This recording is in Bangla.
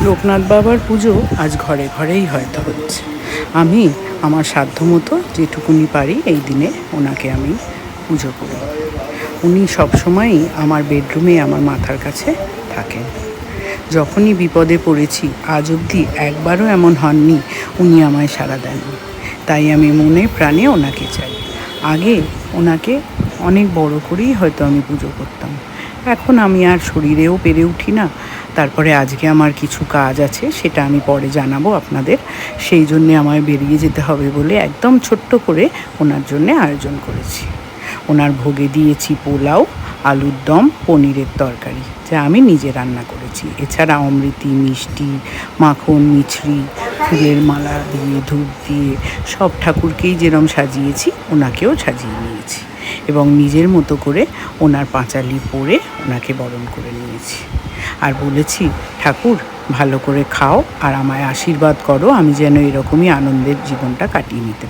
লোকনাথ বাবার পুজো আজ ঘরে ঘরেই হয়তো হচ্ছে। আমি আমার সাধ্যমতো যেটুকুনি পারি এই দিনে ওনাকে আমি পুজো করি। উনি সবসময়ই আমার বেডরুমে আমার মাথার কাছে থাকেন। যখনই বিপদে পড়েছি আজ অবধি একবারও এমন হননি উনি আমায় সাড়া দেননি। তাই আমি মনে প্রাণে ওনাকে চাই। আগে ওনাকে অনেক বড় করেই হয়তো আমি পুজো করতাম। এখন আমি আর শরীরেও পেরে উঠি না। তারপরে আজকে আমার কিছু কাজ আছে, সেটা আমি পরে জানাবো আপনাদের। সেই জন্যে আমায় বেরিয়ে যেতে হবে বলে একদম ছোট্ট করে ওনার জন্যে আয়োজন করেছি। ওনার ভোগে দিয়েছি পোলাও, আলুর দম, পনিরের তরকারি, যা আমি নিজে রান্না করেছি। এছাড়া অমৃতি, মিষ্টি, মাখন, মিছরি, ফুলের মালা দিয়ে, ধূপ দিয়ে সব ঠাকুরকেই যেরম সাজিয়েছি ওনাকেও সাজিয়ে নিয়েছি এবং নিজের মতো করে ওনার পাঁচালি পরে ওনাকে বরণ করে নিয়েছি। আর বলেছি, ঠাকুর ভালো করে খাও আর আমায় আশীর্বাদ করো, আমি যেন এরকমই আনন্দের জীবনটা কাটিয়ে নিতে